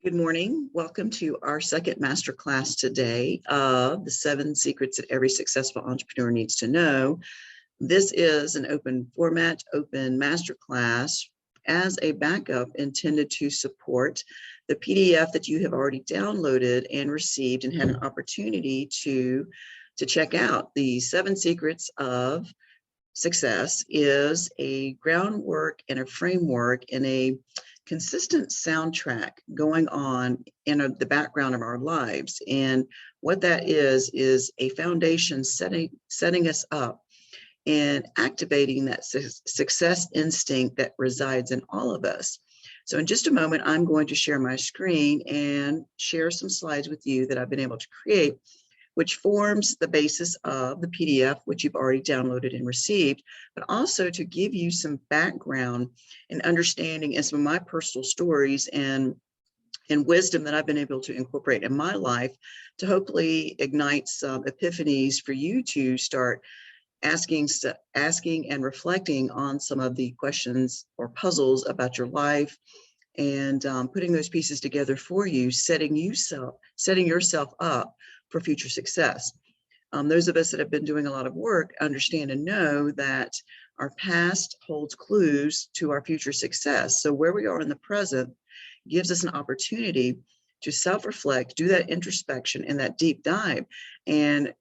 Good morning. Welcome to our second masterclass today of the 7 secrets that every successful entrepreneur needs to know. This is an open format, open masterclass as a backup intended to support the PDF that you have already downloaded and received and had an opportunity to check out. The 7 secrets of success is a groundwork and a framework and a consistent soundtrack going on in the background of our lives. And what that is a foundation setting us up and activating that success instinct that resides in all of us. So in just a moment, I'm going to share my screen and share some slides with you that I've been able to create, which forms the basis of the PDF, which you've already downloaded and received, but also to give you some background and understanding and some of my personal stories and wisdom that I've been able to incorporate in my life to hopefully ignite some epiphanies for you to start asking and reflecting on some of the questions or puzzles about your life and putting those pieces together for you, setting yourself up for future success. Those of us that have been doing a lot of work understand and know that our past holds clues to our future success. So where we are in the present gives us an opportunity to self-reflect, do that introspection and that deep dive. And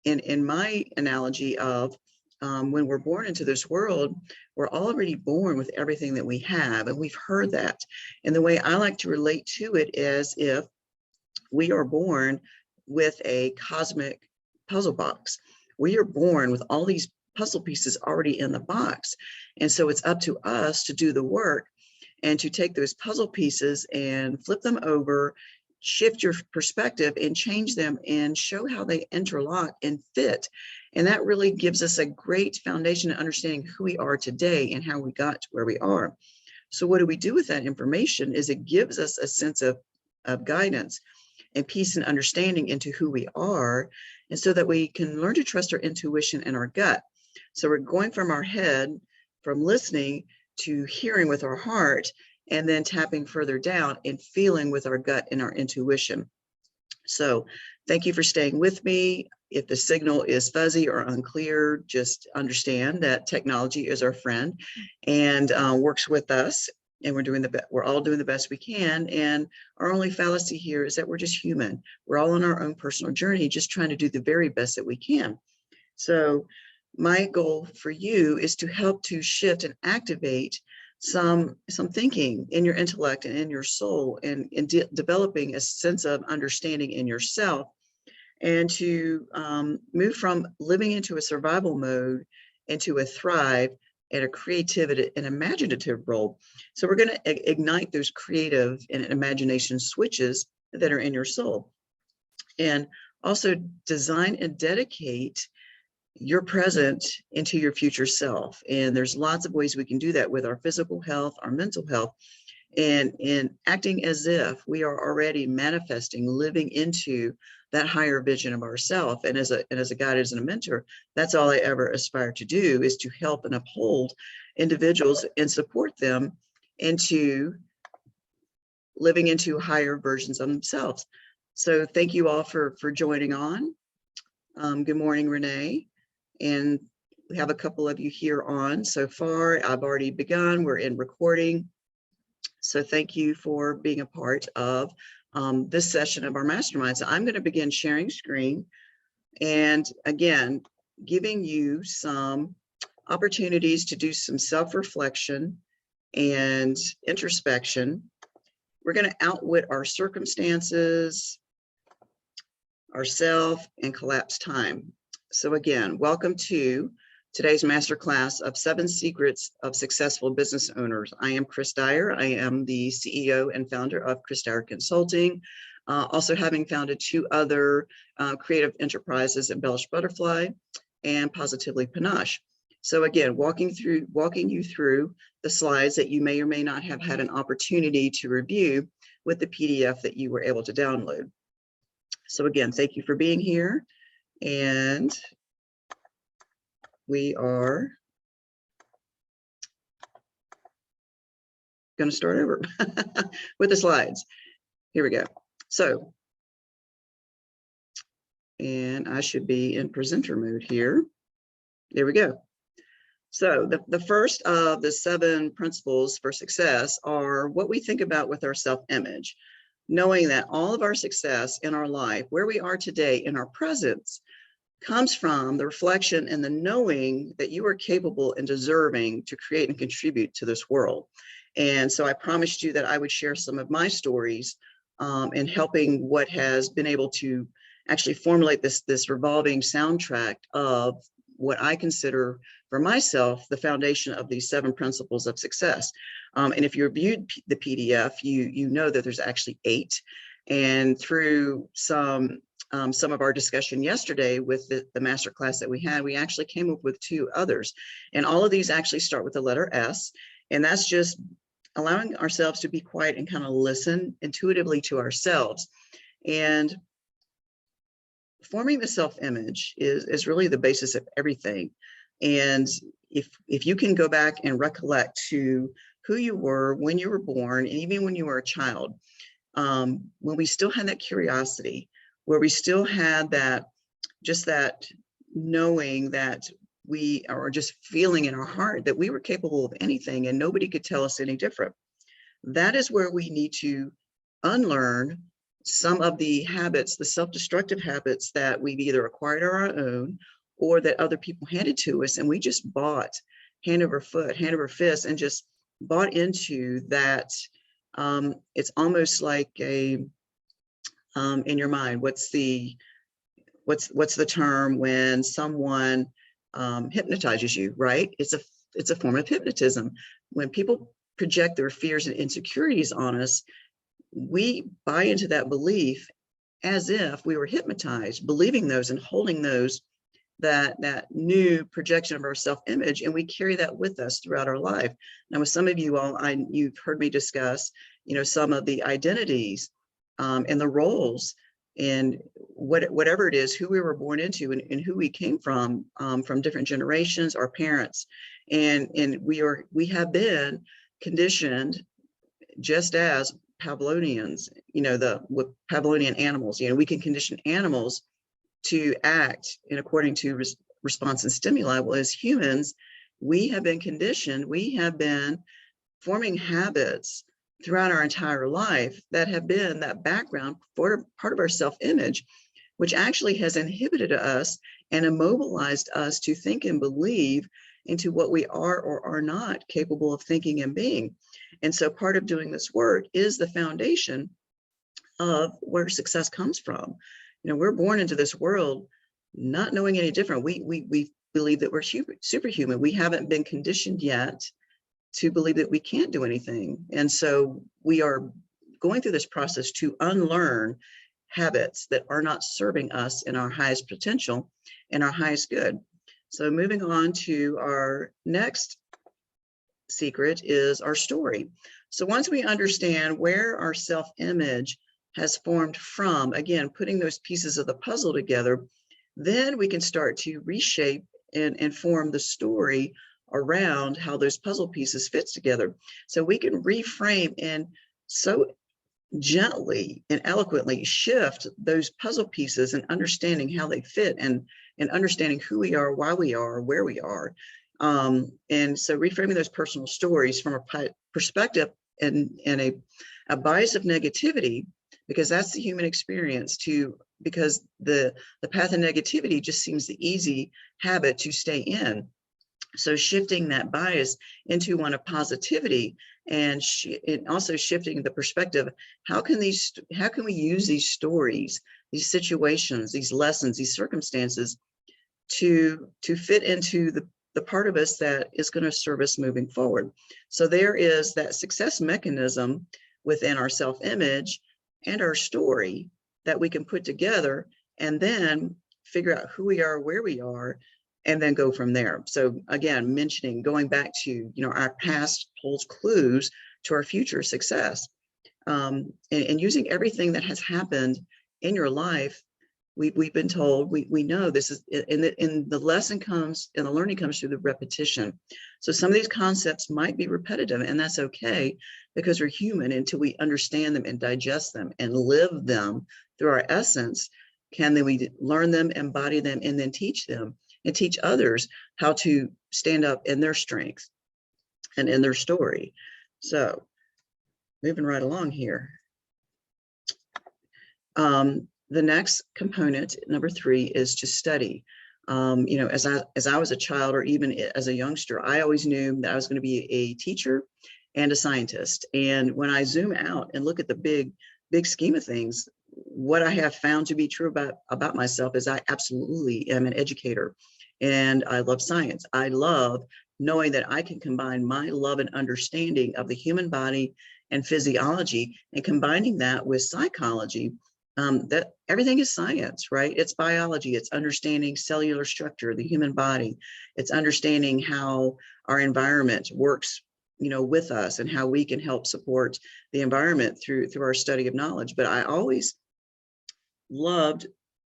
in my analogy of when we're born into this world, we're already born with everything that we have, and we've heard that. And the way I like to relate to it is if we are born with a cosmic puzzle box. We are born with all these puzzle pieces already in the box. And so it's up to us to do the work and to take those puzzle pieces and flip them over, shift your perspective and change them and show how they interlock and fit. And that really gives us a great foundation of understanding who we are today and how we got to where we are. So what do we do with that information is it gives us a sense of guidance and peace and understanding into who we are, and so that we can learn to trust our intuition and our gut. So we're going from our head, from listening to hearing with our heart, and then tapping further down and feeling with our gut and our intuition. So thank you for staying with me. If the signal is fuzzy or unclear, just understand that technology is our friend and works with us. And we're all doing the best we can. And our only fallacy here is that we're just human. We're all on our own personal journey, just trying to do the very best that we can. So my goal for you is to help to shift and activate some thinking in your intellect and in your soul, and developing a sense of understanding in yourself, and to move from living into a survival mode into a thrive and a creativity and imaginative role. So we're going to ignite those creative and imagination switches that are in your soul, and also design and dedicate your present into your future self. And there's lots of ways we can do that with our physical health, our mental health, and in acting as if we are already manifesting, living into that higher vision of ourself. And as a guide, as a mentor, that's all I ever aspire to do, is to help and uphold individuals and support them into living into higher versions of themselves. So thank you all for joining on. Good morning, Renee. And we have a couple of you here on so far. I've already begun. We're in recording. So thank you for being a part of this session of our mastermind. So I'm going to begin sharing screen, and again, giving you some opportunities to do some self-reflection and introspection. We're going to outwit our circumstances, ourself, and collapse time. So again, welcome to today's masterclass of 7 secrets of successful business owners. I am Chris Dyer. I am the CEO and founder of Chris Dyer Consulting, also having founded 2 other creative enterprises, Embellish Butterfly and Positively Panache. So again, walking you through the slides that you may or may not have had an opportunity to review with the PDF that you were able to download. So again, thank you for being here. And we are going to start over with the slides. here we go. So, and I should be in presenter mode here. There we go. So the first of the 7 principles for success are what we think about with our self-image, knowing that all of our success in our life, where we are today in our presence, comes from the reflection and the knowing that you are capable and deserving to create and contribute to this world. And so I promised you that I would share some of my stories in helping what has been able to actually formulate this revolving soundtrack of what I consider for myself the foundation of these 7 principles of success. And if you reviewed the PDF, you know that there's actually 8. And through some of our discussion yesterday with the masterclass that we had, we actually came up with 2 others. And all of these actually start with the letter S. And that's just allowing ourselves to be quiet and kind of listen intuitively to ourselves. And forming the self-image is really the basis of everything. And if you can go back and recollect to who you were when you were born, and even when you were a child, when we still had that curiosity, where we still had that knowing that we are just feeling in our heart that we were capable of anything and nobody could tell us any different. That is where we need to unlearn some of the habits, the self-destructive habits that we've either acquired on our own or that other people handed to us, and we just bought hand over foot, hand over fist, and just bought into that. It's almost like a in your mind, what's the term when someone hypnotizes you, right? It's a form of hypnotism. When people project their fears and insecurities on us, we buy into that belief as if we were hypnotized, believing those and holding those, that new projection of our self-image, and we carry that with us throughout our life. Now, with some of you all, you've heard me discuss, some of the identities and the roles and whatever it is, who we were born into and who we came from different generations, our parents, and we have been conditioned just as Pavlovians, with Pavlovian animals, we can condition animals to act in according to response and stimuli. Well, as humans, we have been conditioned, we have been forming habits throughout our entire life that have been that background for part of our self-image, which actually has inhibited us and immobilized us to think and believe into what we are or are not capable of thinking and being. And so part of doing this work is the foundation of where success comes from. We're born into this world not knowing any different. We believe that we're superhuman. We haven't been conditioned yet to believe that we can't do anything. And so we are going through this process to unlearn habits that are not serving us in our highest potential and our highest good. So moving on to our next secret is our story. So once we understand where our self-image has formed from, again, putting those pieces of the puzzle together, then we can start to reshape and form the story around how those puzzle pieces fit together. So we can reframe and so gently and eloquently shift those puzzle pieces and understanding how they fit and understanding who we are, why we are, where we are. And so reframing those personal stories from a perspective and a bias of negativity, because that's the human experience because the path of negativity just seems the easy habit to stay in. So shifting that bias into one of positivity and also shifting the perspective, how can we use these stories, these situations, these lessons, these circumstances to fit into the part of us that is going to serve us moving forward. So there is that success mechanism within our self-image and our story that we can put together and then figure out who we are, where we are, and then go from there. So again, going back to, our past holds clues to our future success, and using everything that has happened in your life We've been told, we know this is, and the lesson comes, and the learning comes through the repetition. So some of these concepts might be repetitive, and that's okay, because we're human. Until we understand them and digest them and live them through our essence, can then we learn them, embody them, and then teach them and teach others how to stand up in their strength and in their story. So moving right along here. The next component, number 3, is to study. You know, as I was a child, or even as a youngster, I always knew that I was going to be a teacher and a scientist. And when I zoom out and look at the big scheme of things, what I have found to be true about myself is I absolutely am an educator, and I love science. I love knowing that I can combine my love and understanding of the human body and physiology, and combining that with psychology. That everything is science, right? It's biology, it's understanding cellular structure, the human body, it's understanding how our environment works, you know, with us, and how we can help support the environment through our study of knowledge. But I always loved,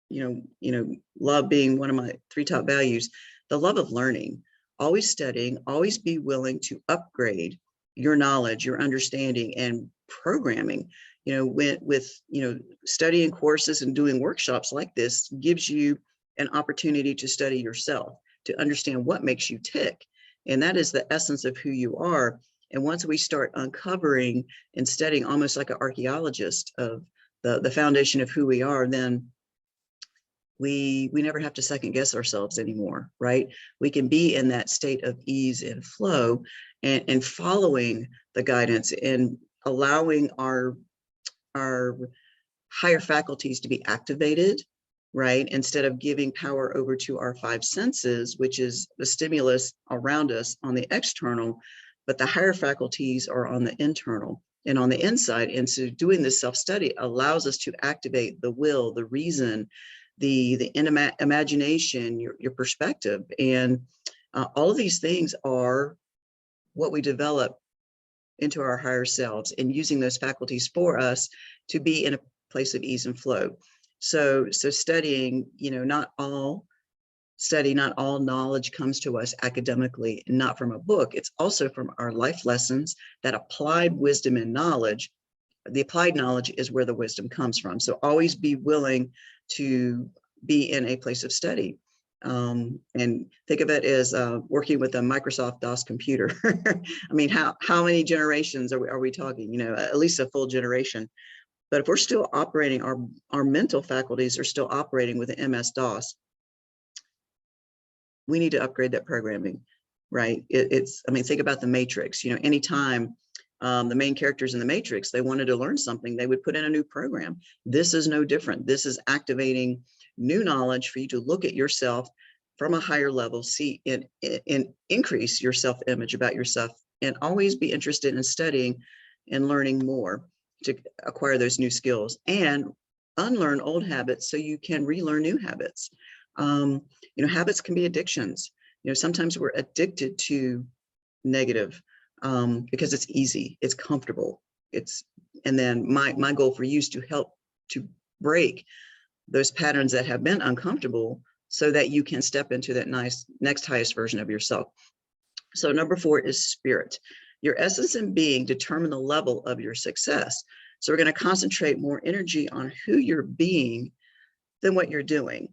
love being one of my 3 top values, the love of learning, always studying, always be willing to upgrade your knowledge, your understanding, and programming. You know, with studying courses and doing workshops like this gives you an opportunity to study yourself, to understand what makes you tick. And that is the essence of who you are. And once we start uncovering and studying, almost like an archaeologist, of the foundation of who we are, then we never have to second guess ourselves anymore, right? We can be in that state of ease and flow, and following the guidance, and allowing our higher faculties to be activated, right? Instead of giving power over to our 5 senses, which is the stimulus around us on the external, but the higher faculties are on the internal and on the inside. And so doing this self-study allows us to activate the will, the reason, the imagination, your perspective. And all of these things are what we develop into our higher selves, and using those faculties for us to be in a place of ease and flow. So studying, not all knowledge comes to us academically, and not from a book. It's also from our life lessons, that applied wisdom and knowledge. The applied knowledge is where the wisdom comes from. So always be willing to be in a place of study. And think of it as working with a Microsoft DOS computer. I mean, how many generations are we talking? At least a full generation. But if we're still operating, our mental faculties are still operating with an MS-DOS, we need to upgrade that programming, right? Think about the Matrix. Anytime the main characters in the Matrix, they wanted to learn something, they would put in a new program. This is no different. This is activating new knowledge for you to look at yourself from a higher level, see and increase your self-image about yourself, and always be interested in studying and learning more to acquire those new skills, and unlearn old habits so you can relearn new habits. Habits can be addictions. Sometimes we're addicted to negative because it's easy, it's comfortable. And then my goal for you is to help to break those patterns that have been uncomfortable, so that you can step into that next highest version of yourself. So number 4 is spirit. Your essence and being determine the level of your success. So we're going to concentrate more energy on who you're being than what you're doing.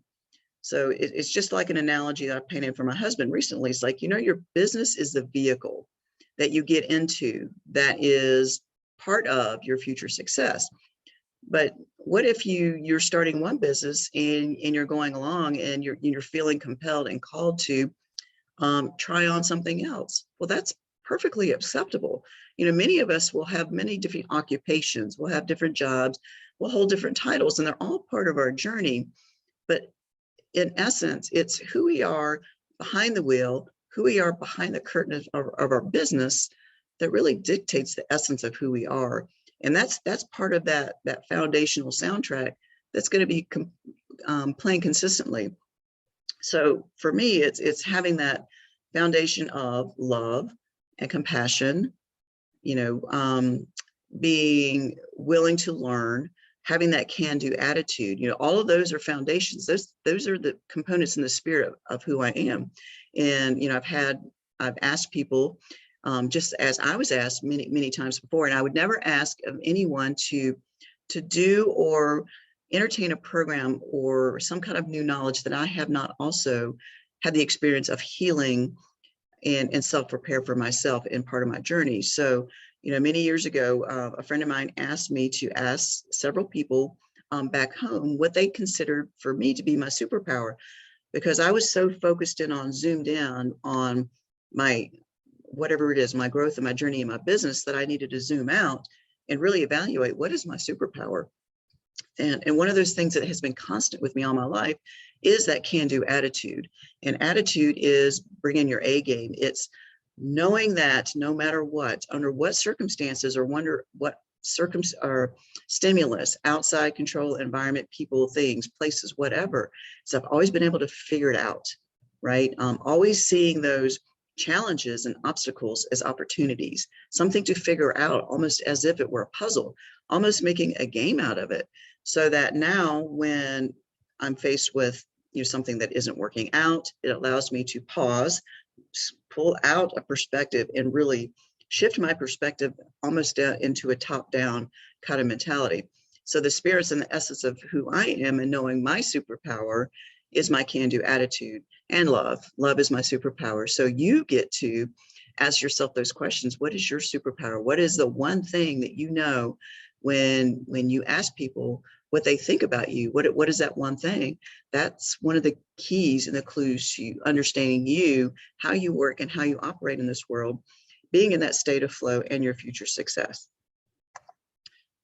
So it's just like an analogy that I painted for my husband recently. It's like, your business is the vehicle that you get into that is part of your future success. But what if you're starting one business and you're going along and you're feeling compelled and called to try on something else? Well, that's perfectly acceptable. Many of us will have many different occupations, we'll have different jobs, we'll hold different titles, and they're all part of our journey. But in essence, it's who we are behind the wheel, who we are behind the curtain of our business, that really dictates the essence of who we are. And that's part of that foundational soundtrack that's going to be playing consistently. So for me, it's having that foundation of love and compassion, being willing to learn, having that can-do attitude. All of those are foundations. Those are the components in the spirit of who I am. And I've asked people, just as I was asked many times before, and I would never ask of anyone to do or entertain a program or some kind of new knowledge that I have not also had the experience of healing and self-repair for myself in part of my journey. So, many years ago, a friend of mine asked me to ask several people back home what they considered for me to be my superpower, because I was so focused in on, zoomed in on my, whatever it is, my growth and my journey in my business, that I needed to zoom out and really evaluate what is my superpower. And one of those things that has been constant with me all my life is that can-do attitude. And attitude is bringing your A game. It's knowing that no matter what, under what circumstances or what stimulus, outside control, environment, people, things, places, whatever. So I've always been able to figure it out, right? Always seeing those challenges and obstacles as opportunities, something to figure out, almost as if it were a puzzle, almost making a game out of it. So that now when I'm faced with something that isn't working out, it allows me to pause, pull out a perspective, and really shift my perspective almost into a top-down kind of mentality. So the spirits and the essence of who I am, and knowing my superpower is my can-do attitude, and love. Love is my superpower. So you get to ask yourself those questions. What is your superpower? What is the one thing that when you ask people what they think about you, what is that one thing? That's one of the keys and the clues to understanding you, how you work and how you operate in this world, being in that state of flow and your future success.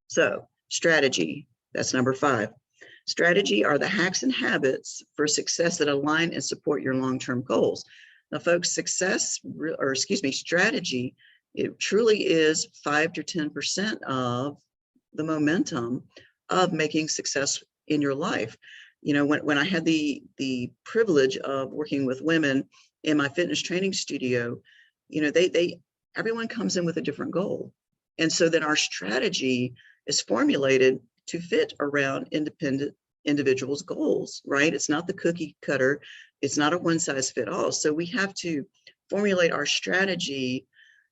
So strategy, that's number 5. Strategy are the hacks and habits for success that align and support your long-term goals. Now, folks, strategy, it truly is 5 to 10% of the momentum of making success in your life. When I had the privilege of working with women in my fitness training studio, everyone comes in with a different goal. And so then our strategy is formulated to fit around independent individuals' goals, right? It's not the cookie cutter. It's not a one size fit all. So we have to formulate our strategy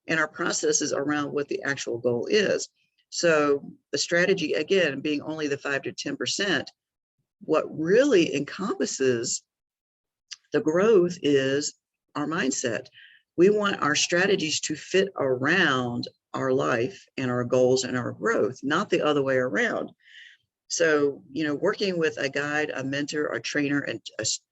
and our processes around what the actual goal is. So the strategy, again, being only the 5 to 10%, what really encompasses the growth is our mindset. We want our strategies to fit around our life and our goals and our growth, not the other way around. So, working with a guide, a mentor, a trainer, and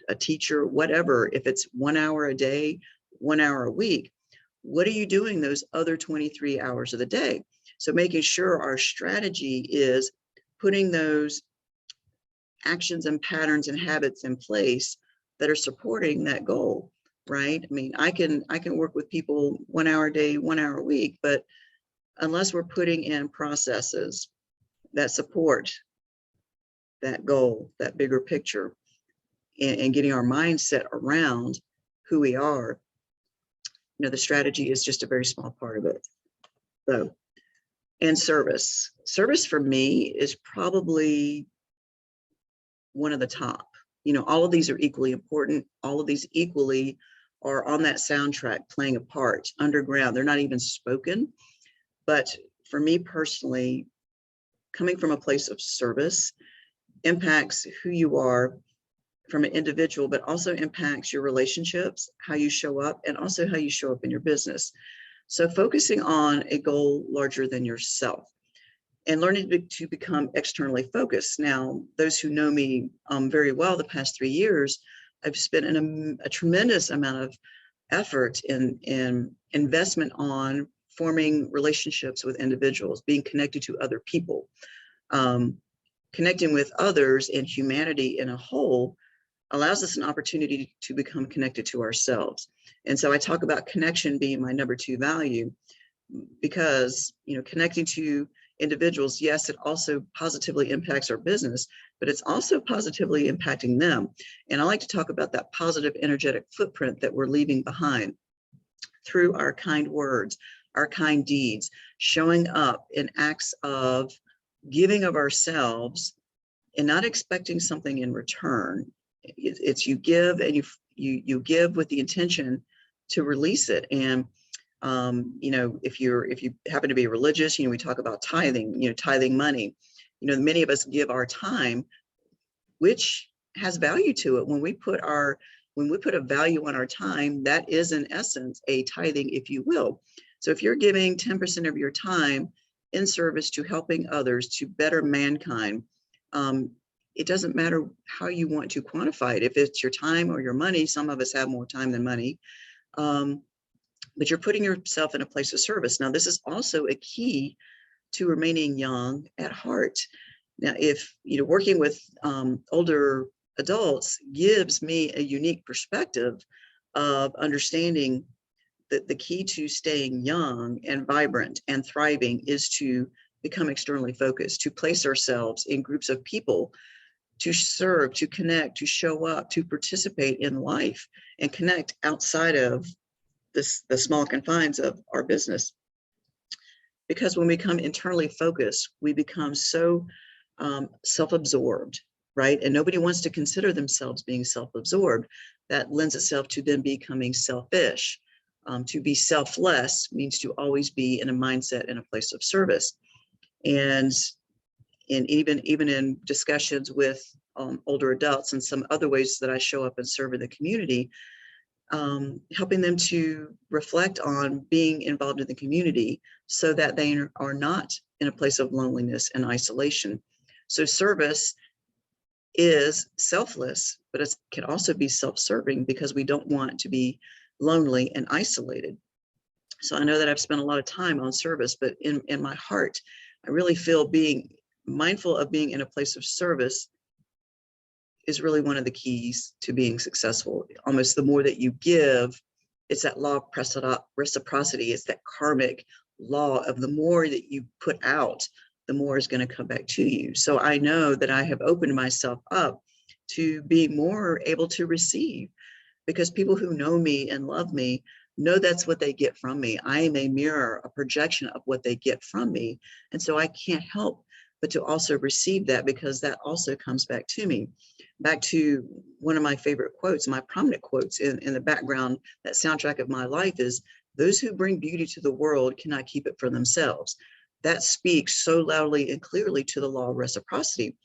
a teacher, whatever, if it's 1 hour a day, 1 hour a week, what are you doing those other 23 hours of the day? So making sure our strategy is putting those actions and patterns and habits in place that are supporting that goal, right? I mean, I can work with people 1 hour a day, 1 hour a week, but unless we're putting in processes that support that goal, that bigger picture, and getting our mindset around who we are, the strategy is just a very small part of it. So, and service for me is probably one of the top. All of these are equally important. All of these equally are on that soundtrack playing a part underground. They're not even spoken. But for me personally, coming from a place of service impacts who you are from an individual, but also impacts your relationships, how you show up, and also how you show up in your business. So focusing on a goal larger than yourself and learning to become externally focused. Now, those who know me very well the past 3 years, I've spent a tremendous amount of effort in investment on forming relationships with individuals, being connected to other people, connecting with others and humanity in a whole allows us an opportunity to become connected to ourselves. And so I talk about connection being my number 2 value because, connecting to individuals, yes, it also positively impacts our business, but it's also positively impacting them. And I like to talk about that positive energetic footprint that we're leaving behind through our kind words, our kind deeds, showing up in acts of giving of ourselves and not expecting something in return. It's you give, and you give with the intention to release it. And you know, if you happen to be religious, you know, we talk about tithing, you know, tithing money. You know, many of us give our time, which has value to it. When we put a value on our time, that is in essence a tithing, if you will. So if you're giving 10% of your time in service to helping others to better mankind, it doesn't matter how you want to quantify it. If it's your time or your money, some of us have more time than money, but you're putting yourself in a place of service. Now, this is also a key to remaining young at heart. Now, if you know, working with older adults gives me a unique perspective of understanding that the key to staying young and vibrant and thriving is to become externally focused, to place ourselves in groups of people, to serve, to connect, to show up, to participate in life and connect outside of the small confines of our business. Because when we become internally focused, we become so self-absorbed, right? And nobody wants to consider themselves being self-absorbed. That lends itself to them becoming selfish. To be selfless means to always be in a mindset and a place of service. And even in discussions with older adults and some other ways that I show up and serve in the community, helping them to reflect on being involved in the community so that they are not in a place of loneliness and isolation. So service is selfless, but it can also be self-serving because we don't want to be lonely and isolated. So I know that I've spent a lot of time on service, but in my heart, I really feel being mindful of being in a place of service is really one of the keys to being successful. Almost the more that you give, it's that law of reciprocity. It's that karmic law of the more that you put out, the more is going to come back to you. So I know that I have opened myself up to be more able to receive, because people who know me and love me know that's what they get from me. I am a mirror, a projection of what they get from me. And so I can't help but to also receive that, because that also comes back to me. Back to one of my favorite quotes, my prominent quotes in the background, that soundtrack of my life is, those who bring beauty to the world cannot keep it for themselves. That speaks so loudly and clearly to the law of reciprocity.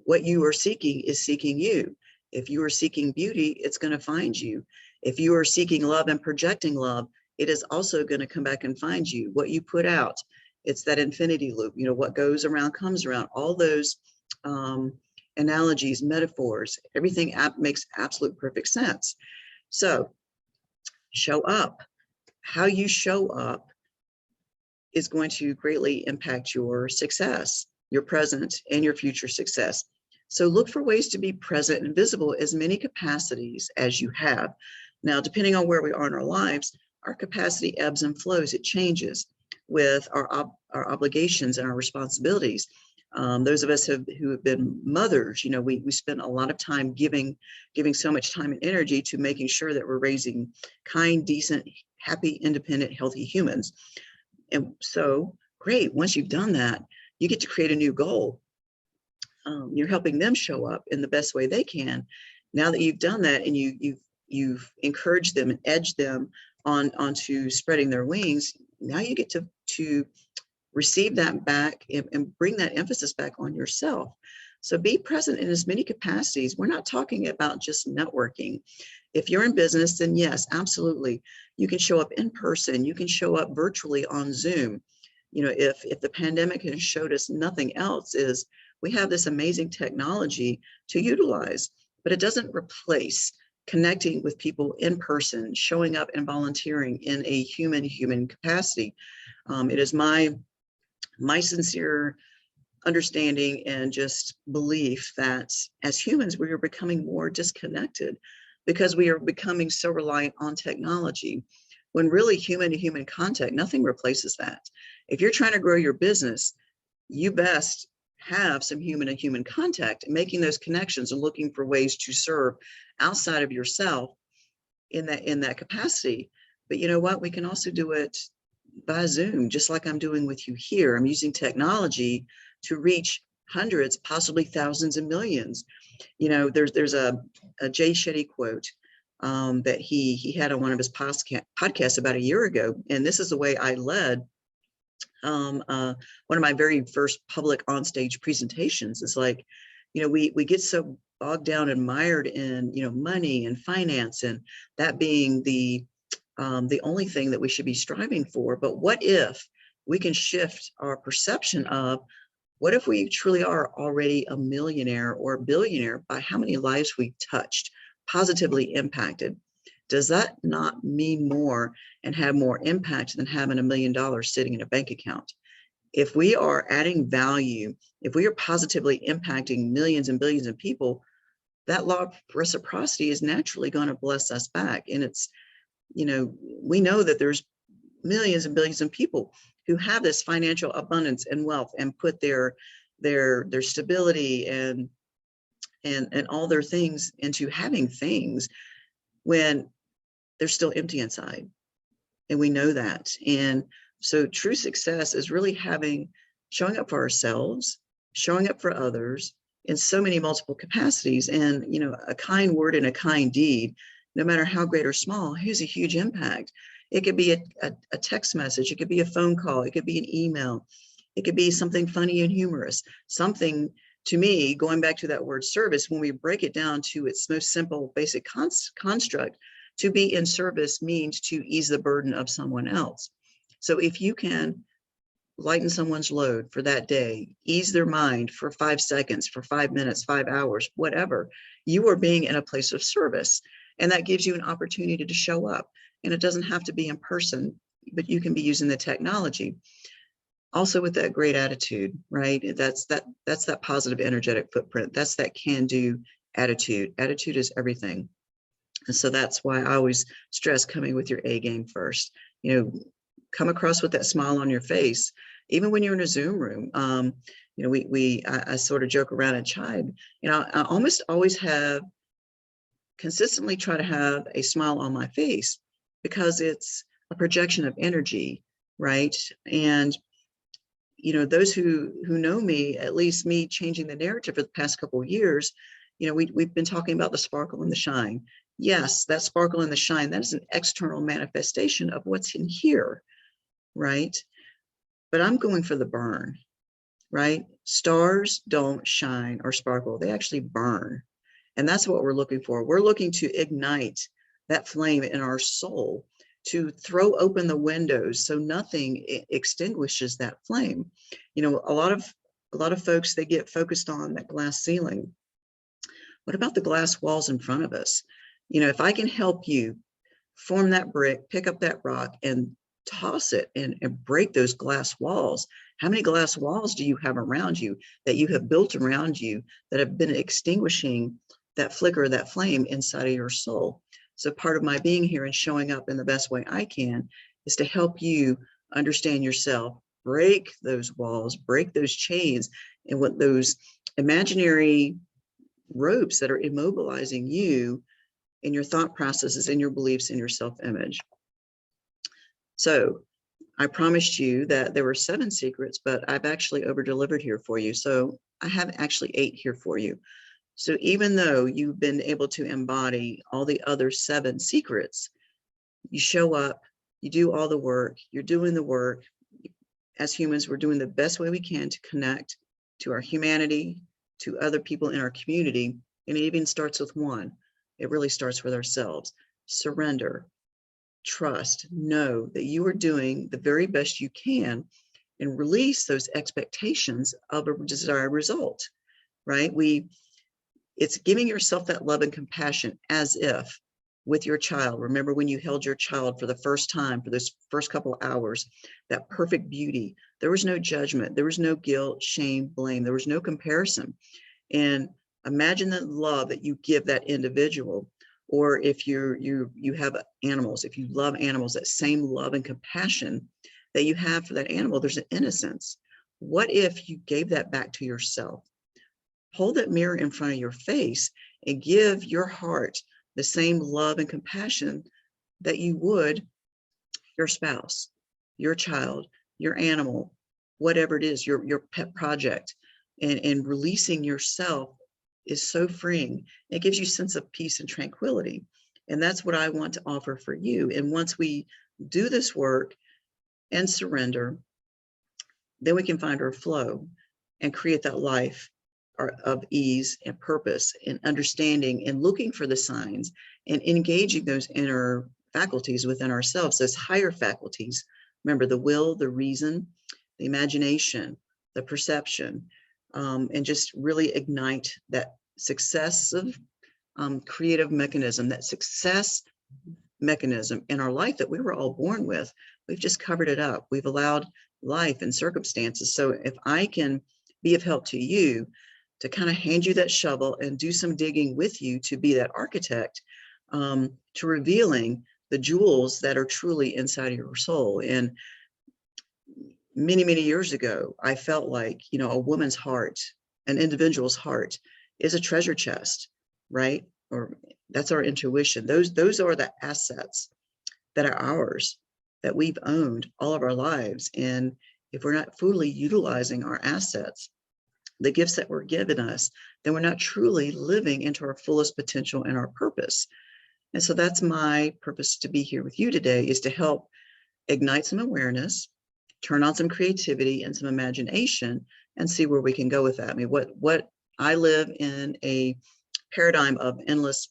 What you are seeking is seeking you. If you are seeking beauty, it's going to find you. If you are seeking love and projecting love, it is also going to come back and find you. What you put out, it's that infinity loop. You know, what goes around comes around. All those analogies, metaphors, everything makes absolute perfect sense. So show up. How you show up is going to greatly impact your success, your present and your future success. So look for ways to be present and visible as many capacities as you have. Now, depending on where we are in our lives, our capacity ebbs and flows. It changes with our obligations and our responsibilities. Those of us who have been mothers, you know, we spend a lot of time giving so much time and energy to making sure that we're raising kind, decent, happy, independent, healthy humans. And so, great, once you've done that, you get to create a new goal. You're helping them show up in the best way they can. Now that you've done that and you've encouraged them and edged them onto spreading their wings, now you get to receive that back and bring that emphasis back on yourself. So be present in as many capacities. We're not talking about just networking. If you're in business, then yes, absolutely. You can show up in person. You can show up virtually on Zoom. You know, if the pandemic has showed us nothing else, is we have this amazing technology to utilize, but it doesn't replace connecting with people in person, showing up and volunteering in a human capacity. It is my sincere understanding and just belief that as humans, we are becoming more disconnected because we are becoming so reliant on technology, when really human to human contact, nothing replaces that. If you're trying to grow your business, you best have some human to human contact, and making those connections and looking for ways to serve outside of yourself in that capacity. But you know what? We can also do it by Zoom, just like I'm doing with you here. I'm using technology to reach hundreds, possibly thousands and millions. You know, there's a Jay Shetty quote that he had on one of his podcasts about a year ago. And this is the way I led one of my very first public onstage presentations. Is like, you know, we get so bogged down and mired in, you know, money and finance, and that being the only thing that we should be striving for. But what if we can shift our perception of, what if we truly are already a millionaire or a billionaire by how many lives we touched, positively impacted? Does that not mean more and have more impact than having $1 million sitting in a bank account? If we are adding value, if we are positively impacting millions and billions of people, that law of reciprocity is naturally going to bless us back. And it's, you know, we know that there's millions and billions of people who have this financial abundance and wealth and put their stability and all their things into having things when they're still empty inside. And we know that. And so true success is really showing up for ourselves, showing up for others in so many multiple capacities. And, you know, a kind word and a kind deed, no matter how great or small, has a huge impact. It could be a text message. It could be a phone call. It could be an email. It could be something funny and humorous. Something, to me, going back to that word service, when we break it down to its most simple, basic construct, to be in service means to ease the burden of someone else. So if you can lighten someone's load for that day, ease their mind for 5 seconds, for 5 minutes, 5 hours, whatever, you are being in a place of service. And that gives you an opportunity to show up. And it doesn't have to be in person, but you can be using the technology. Also with that great attitude, right? That's that positive energetic footprint. That's that can-do attitude. Attitude is everything. And so that's why I always stress coming with your A game first. You know, come across with that smile on your face, even when you're in a Zoom room. You know, I sort of joke around and chide. You know, I almost always consistently try to have a smile on my face, because it's a projection of energy, right? And you know, those who know me, at least me changing the narrative for the past couple of years, you know, we've been talking about the sparkle and the shine. Yes, that sparkle and the shine, that is an external manifestation of what's in here, right? But I'm going for the burn, right? Stars don't shine or sparkle, they actually burn. And that's what we're looking for. We're looking to ignite that flame in our soul, to throw open the windows so nothing extinguishes that flame. You know, a lot of folks, they get focused on that glass ceiling. What about the glass walls in front of us? You know, if I can help you form that brick, pick up that rock and toss it and break those glass walls. How many glass walls do you have around you that you have built around you that have been extinguishing that flicker, that flame inside of your soul? So part of my being here and showing up in the best way I can is to help you understand yourself, break those walls, break those chains, and what those imaginary ropes that are immobilizing you in your thought processes, in your beliefs, in your self-image. So I promised you that there were 7 secrets, but I've actually over-delivered here for you. So I have actually 8 here for you. So even though you've been able to embody all the other 7 secrets, you show up, you do all the work, you're doing the work. As humans, we're doing the best way we can to connect to our humanity, to other people in our community. And it even starts with one. It really starts with ourselves. Surrender, trust, know that you are doing the very best you can, and release those expectations of a desired result, right? It's giving yourself that love and compassion as if with your child. Remember when you held your child for the first time, for those first couple of hours, that perfect beauty, there was no judgment, there was no guilt, shame, blame, there was no comparison. And imagine the love that you give that individual. Or if you have animals, if you love animals, that same love and compassion that you have for that animal, there's an innocence. What if you gave that back to yourself? Hold that mirror in front of your face and give your heart the same love and compassion that you would your spouse. your child, your animal, whatever it is, your pet project, and releasing yourself is so freeing. It gives you a sense of peace and tranquility. And that's what I want to offer for you. And once we do this work and surrender, then we can find our flow and create that life of ease and purpose and understanding and looking for the signs and engaging those inner faculties within ourselves, those higher faculties. Remember, the will, the reason, the imagination, the perception, and just really ignite that successive creative mechanism, that success mechanism in our life that we were all born with. We've just covered it up. We've allowed life and circumstances. So if I can be of help to you, to kind of hand you that shovel and do some digging with you to be that architect, to revealing the jewels that are truly inside of your soul. And many, many years ago, I felt like, you know, a woman's heart, an individual's heart is a treasure chest, right? Or that's our intuition. Those are the assets that are ours, that we've owned all of our lives. And if we're not fully utilizing our assets, the gifts that were given us, then we're not truly living into our fullest potential and our purpose. And so that's my purpose to be here with you today, is to help ignite some awareness, turn on some creativity and some imagination, and see where we can go with that. I mean, what I live in a paradigm of endless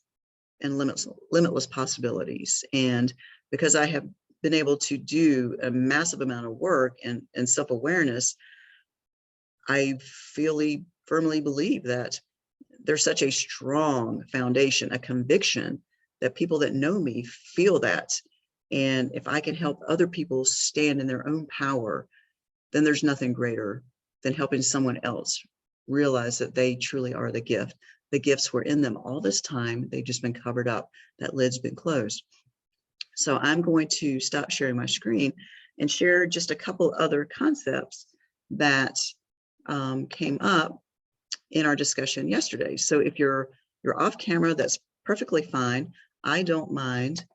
and limitless possibilities. And because I have been able to do a massive amount of work and self-awareness, I firmly believe that there's such a strong foundation, a conviction that people that know me feel that. And if I can help other people stand in their own power, then there's nothing greater than helping someone else realize that they truly are the gift. The gifts were in them all this time. They've just been covered up. That lid's been closed. So I'm going to stop sharing my screen and share just a couple other concepts that came up in our discussion yesterday. So if you're off camera, that's perfectly fine. I don't mind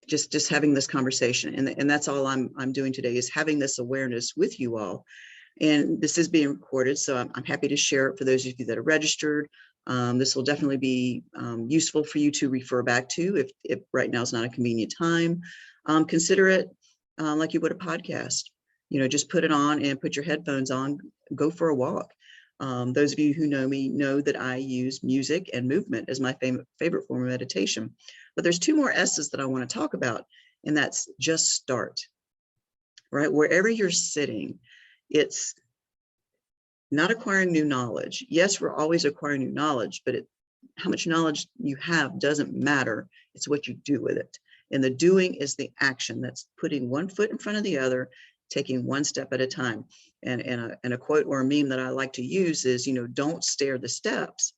just having this conversation, and that's all I'm doing today, is having this awareness with you all. And this is being recorded, so I'm happy to share it for those of you that are registered. This will definitely be useful for you to refer back to if right now is not a convenient time. Consider it like you would a podcast. You know, just put it on and put your headphones on, go for a walk. Those of you who know me know that I use music and movement as my favorite form of meditation. But there's two more S's that I want to talk about, and that's just start, right? Wherever you're sitting, it's not acquiring new knowledge. Yes, we're always acquiring new knowledge, but how much knowledge you have doesn't matter. It's what you do with it. And the doing is the action. That's putting one foot in front of the other, taking one step at a time. And a quote or a meme that I like to use is, you know, don't stare the steps.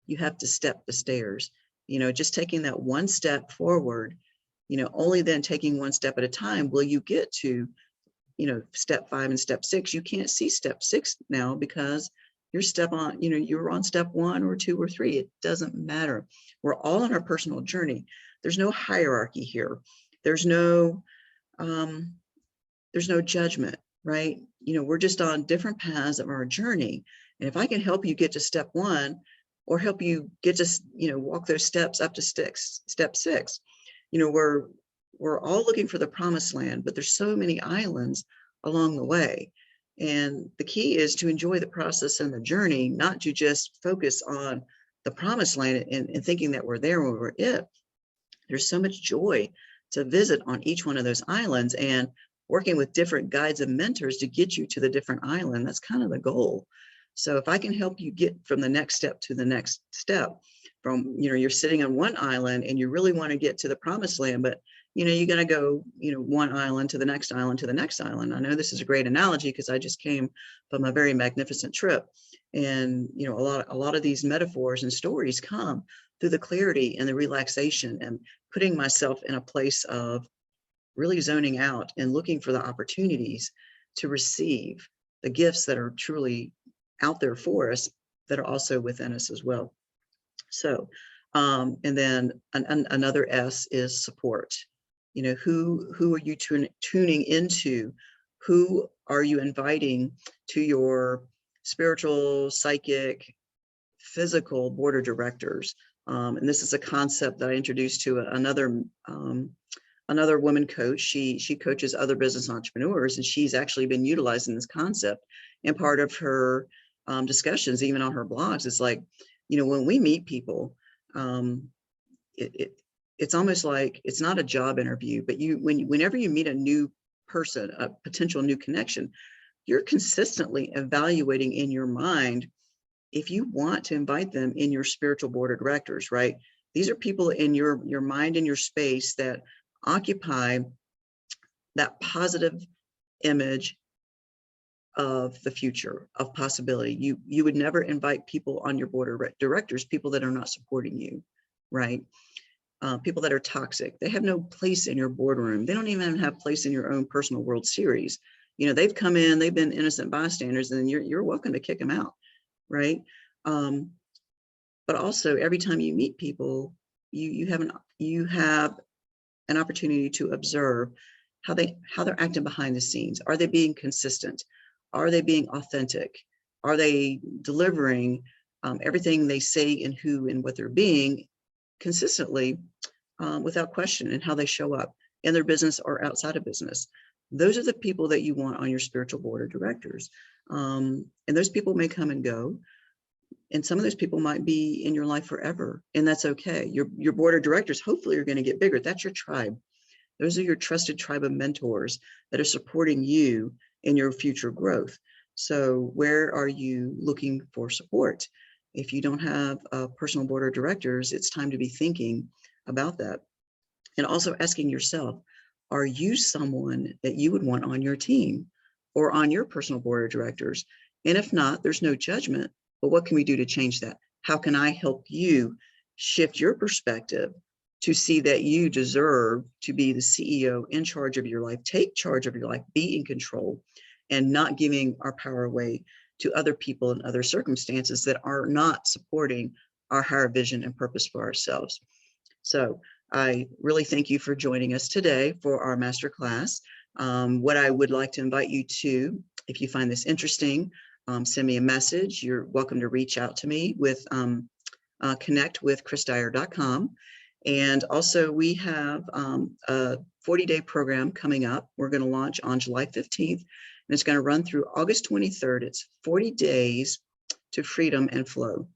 You have to step the stairs. You know, just taking that one step forward, you know, only then taking one step at a time will you get to, you know, step 5 and step 6. You can't see step 6 now because you're you're on step 1 or 2 or 3. It doesn't matter. We're all on our personal journey. There's no hierarchy here. There's no judgment, right? You know, we're just on different paths of our journey. And if I can help you get to step 1, or help you get to, you know, walk those steps up to step 6, you know, we're all looking for the promised land, but there's so many islands along the way. And the key is to enjoy the process and the journey, not to just focus on the promised land and thinking that we're there when we're it. There's so much joy to visit on each one of those islands, and working with different guides and mentors to get you to the different island. That's kind of the goal. So if I can help you get from the next step to the next step, from, you know, you're sitting on one island and you really want to get to the promised land, but, you know, you're going to go, you know, one island to the next island to the next island. I know this is a great analogy because I just came from a very magnificent trip. And, you know, a lot of these metaphors and stories come through the clarity and the relaxation and putting myself in a place of really zoning out and looking for the opportunities to receive the gifts that are truly out there for us, that are also within us as well. So And then another S is support. You know, who are you tuning into? Who are you inviting to your spiritual, psychic, physical board of directors? And this is a concept that I introduced to another woman coach. She coaches other business entrepreneurs, and she's actually been utilizing this concept. And part of her discussions, even on her blogs, is like, you know, when we meet people, it's almost like it's not a job interview, but whenever you meet a new person, a potential new connection, you're consistently evaluating in your mind if you want to invite them in your spiritual board of directors, right? These are people in your mind and your space that occupy that positive image of the future, of possibility. You would never invite people on your board of directors, people that are not supporting you, right? People that are toxic. They have no place in your boardroom. They don't even have place in your own personal World Series. You know, they've come in, they've been innocent bystanders, and you're welcome to kick them out, right? But also, every time you meet people, you have an opportunity to observe how they're acting behind the scenes. Are they being consistent? Are they being authentic? Are they delivering everything they say and who and what they're being consistently, without question, and how they show up in their business or outside of business? Those are the people that you want on your spiritual board of directors. And those people may come and go. And some of those people might be in your life forever, and that's okay. Your board of directors hopefully are going to get bigger. That's your tribe. Those are your trusted tribe of mentors that are supporting you in your future growth. So where are you looking for support? If you don't have a personal board of directors, it's time to be thinking about that. And also asking yourself, are you someone that you would want on your team or on your personal board of directors? And if not, there's no judgment. But what can we do to change that? How can I help you shift your perspective to see that you deserve to be the CEO in charge of your life, take charge of your life, be in control, and not giving our power away to other people and other circumstances that are not supporting our higher vision and purpose for ourselves. So I really thank you for joining us today for our masterclass. What I would like to invite you to, if you find this interesting, send me a message. You're welcome to reach out to me with connect with chrisdyer.com. And also we have a 40-day program coming up. We're going to launch on July 15th, and it's going to run through August 23rd. It's 40 days to freedom and flow.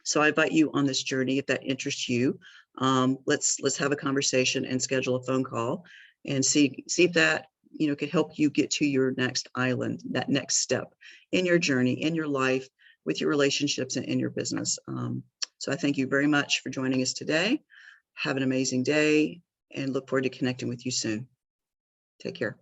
So I invite you on this journey if that interests you. Let's have a conversation and schedule a phone call and see if that could help you get to your next island, that next step in your journey, in your life, with your relationships and in your business. So I thank you very much for joining us today. Have an amazing day and look forward to connecting with you soon. Take care.